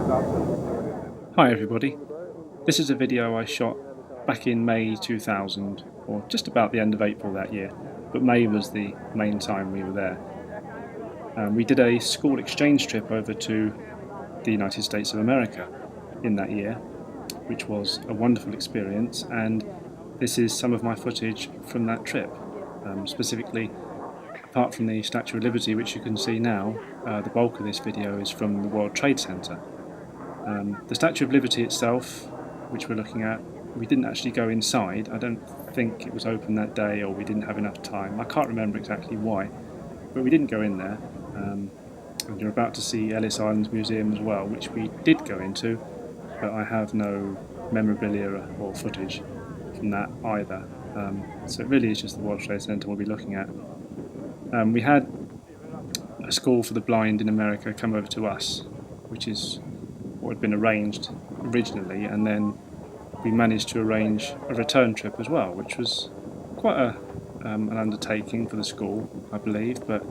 Hi everybody, this is a video I shot back in May 2000, or just about the end of April that year, but May was the main time we were there. We did a school exchange trip over to the United States of America in that year, which was a wonderful experience, and this is some of my footage from that trip. Specifically, apart from the Statue of Liberty, which you can see now, the bulk of this video is from the World Trade Center. The Statue of Liberty itself, which we're looking at, we didn't actually go inside. I don't think it was open that day, or we didn't have enough time. I can't remember exactly why, but we didn't go in there. And you're about to see Ellis Island Museum as well, which we did go into, but I have no memorabilia or footage from that either. So it really is just the World Trade Center we'll be looking at. We had a school for the blind in America come over to us, which is what had been arranged originally, and then we managed to arrange a return trip as well, which was quite an undertaking for the school, I believe, but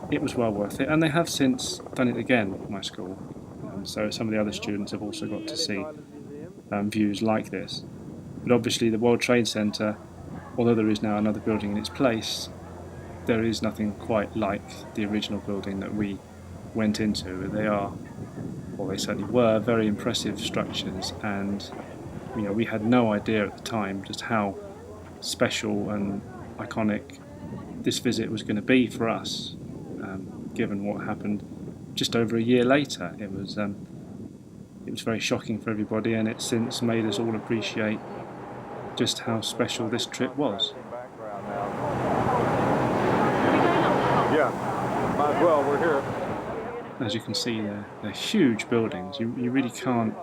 it was well worth it, and they have since done it again at my school. So some of the other students have also got to see views like this. But obviously the World Trade Center, although there is now another building in its place, there is nothing quite like the original building that we went into. They are, well, they certainly were, very impressive structures, and we had no idea at the time just how special and iconic this visit was going to be for us, given what happened just over a year later. It was very shocking for everybody, and it's since made us all appreciate just how special this trip was. Yeah, might as well, we're here. As you can see, they're huge buildings. You really can't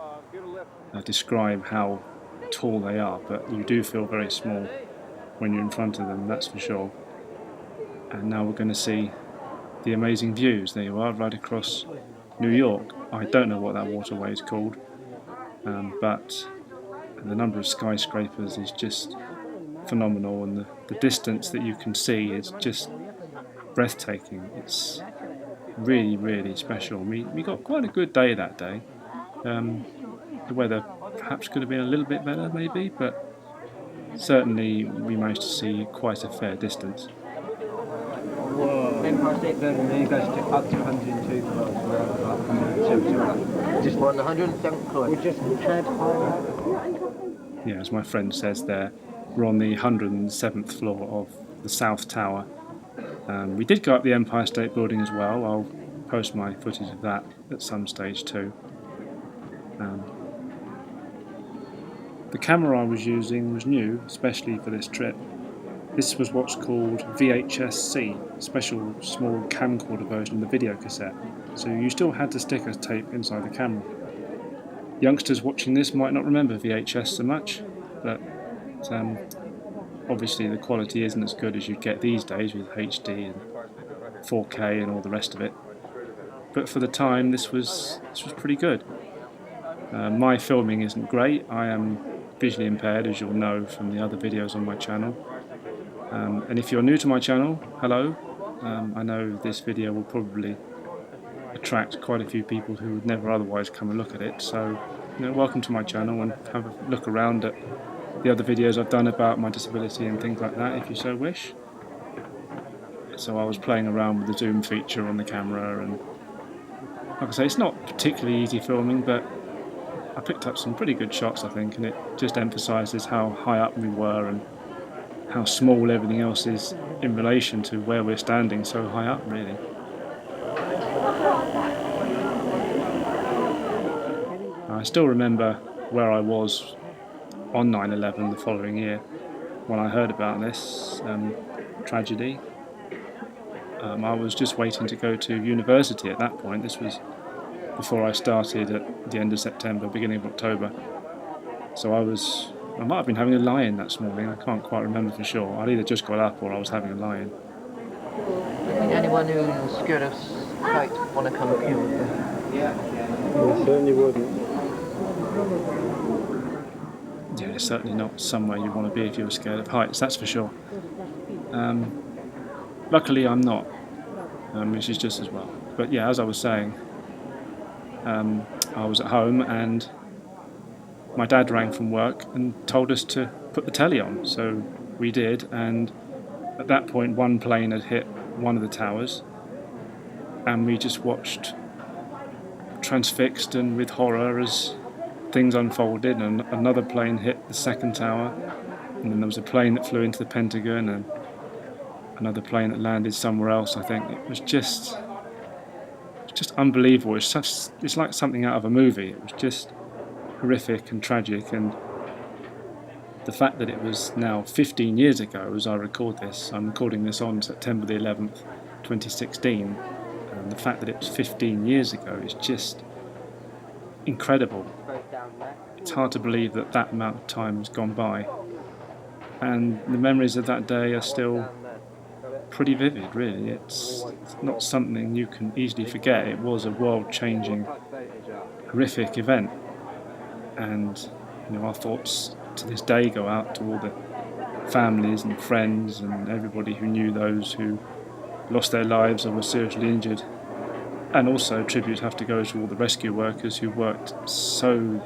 describe how tall they are, but you do feel very small when you're in front of them, that's for sure. And now we're going to see the amazing views. There you are, right across New York. I don't know what that waterway is called, but the number of skyscrapers is just phenomenal, and the distance that you can see is just breathtaking. It's really, really special. We got quite a good day that day. The weather perhaps could have been a little bit better, maybe, but certainly we managed to see quite a fair distance. Empire State Building then goes to up to 102 floors. Just on the 107th floor. We just had Yeah, as my friend says there, we're on the 107th floor of the South Tower. We did go up the Empire State Building as well. I'll post my footage of that at some stage too. The camera I was using was new, especially for this trip. This was what's called VHS-C, special small camcorder version of the video cassette, so you still had to stick a tape inside the camera. Youngsters watching this might not remember VHS so much, but obviously the quality isn't as good as you'd get these days with HD and 4K and all the rest of it. But for the time, this was pretty good. My filming isn't great. I am visually impaired, as you'll know from the other videos on my channel. And if you're new to my channel, hello. I know this video will probably attract quite a few people who would never otherwise come and look at it. So, welcome to my channel, and have a look around at the other videos I've done about my disability and things like that, if you so wish. So I was playing around with the zoom feature on the camera, and like I say, it's not particularly easy filming, but I picked up some pretty good shots, I think, and it just emphasises how high up we were and how small everything else is in relation to where we're standing so high up, really. I still remember where I was on 9/11 the following year when I heard about this tragedy. I was just waiting to go to university at that point. This was before I started at the end of September, beginning of October. So I might have been having a lie-in that morning. I can't quite remember for sure. I'd either just got up or I was having a lie-in. I think anyone who's scared of heights want to come here with them. Yeah, certainly wouldn't. Yeah, it's certainly not somewhere you want to be if you were scared of heights, that's for sure. Luckily I'm not, which is just as well. But yeah, as I was saying, I was at home and my dad rang from work and told us to put the telly on. So we did, and at that point one plane had hit one of the towers, and we just watched, transfixed and with horror, as things unfolded. And another plane hit the second tower, and then there was a plane that flew into the Pentagon, and another plane that landed somewhere else. I think it was just unbelievable. It's like something out of a movie. It was just horrific and tragic, and the fact that it was now 15 years ago as I record this, I'm recording this on September the 11th, 2016, and the fact that it was 15 years ago is just incredible. It's hard to believe that that amount of time has gone by, and the memories of that day are still pretty vivid, really. It's not something you can easily forget. It was a world-changing, horrific event, and our thoughts to this day go out to all the families and friends and everybody who knew those who lost their lives or were seriously injured. And also tributes have to go to all the rescue workers who worked so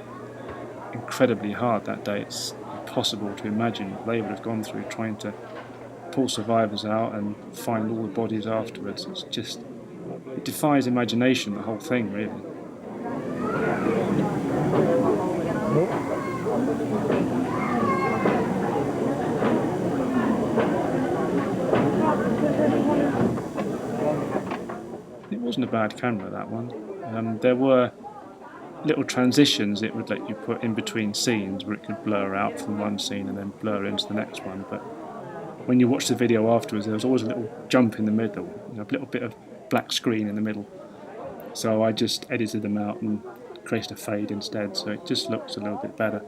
incredibly hard that day. It's impossible to imagine what they would have gone through trying to pull survivors out and find all the bodies afterwards. It defies imagination, the whole thing, really. It wasn't a bad camera, that one. There were little transitions it would let you put in between scenes where it could blur out from one scene and then blur into the next one, but when you watch the video afterwards there was always a little jump in the middle, a little bit of black screen in the middle. So I just edited them out and created a fade instead, so it just looks a little bit better.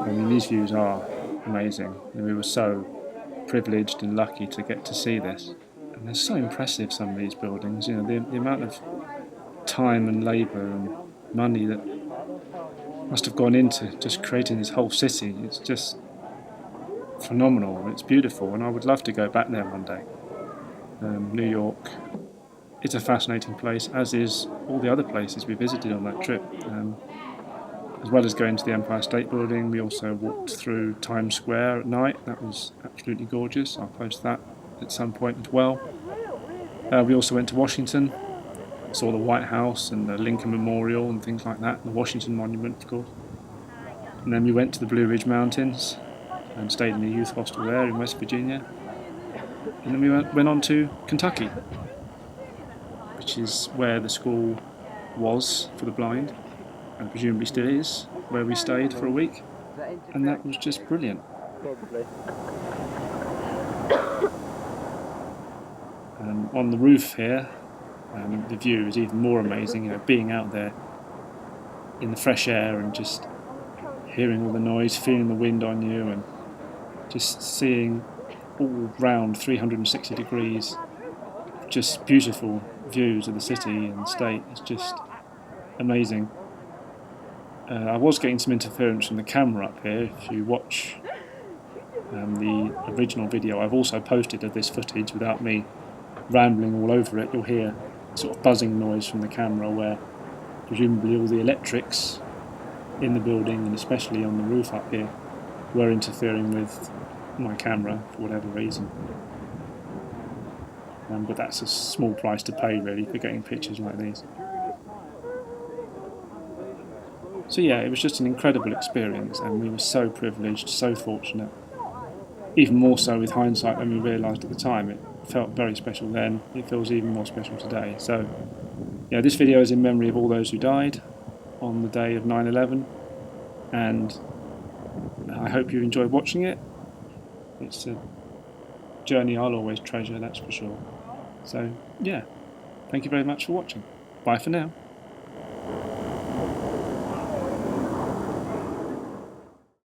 I mean, these views are amazing. We were so privileged and lucky to get to see this. And they're so impressive, some of these buildings. The amount of time and labour and money that must have gone into just creating this whole city. It's just phenomenal. It's beautiful, and I would love to go back there one day. New York is a fascinating place, as is all the other places we visited on that trip. As well as going to the Empire State Building, we also walked through Times Square at night. That was absolutely gorgeous. I'll post that at some point as well. We also went to Washington, saw the White House and the Lincoln Memorial and things like that, the Washington Monument, of course. And then we went to the Blue Ridge Mountains and stayed in a youth hostel there in West Virginia. And then we went on to Kentucky, which is where the school was for the blind, and presumably still is, where we stayed for a week, and that was just brilliant. On the roof here, the view is even more amazing. Being out there in the fresh air and just hearing all the noise, feeling the wind on you, and just seeing all round 360 degrees, just beautiful views of the city and the state. It's just amazing. I was getting some interference from the camera up here. If you watch the original video I've also posted of this footage without me rambling all over it, you'll hear a sort of buzzing noise from the camera where presumably all the electrics in the building, and especially on the roof up here, were interfering with my camera for whatever reason. But that's a small price to pay, really, for getting pictures like these. So yeah, it was just an incredible experience, and we were so privileged, so fortunate. Even more so with hindsight than we realised at the time. It felt very special then, it feels even more special today. So yeah, this video is in memory of all those who died on the day of 9/11, and I hope you enjoyed watching it. It's a journey I'll always treasure, that's for sure. So yeah, thank you very much for watching. Bye for now.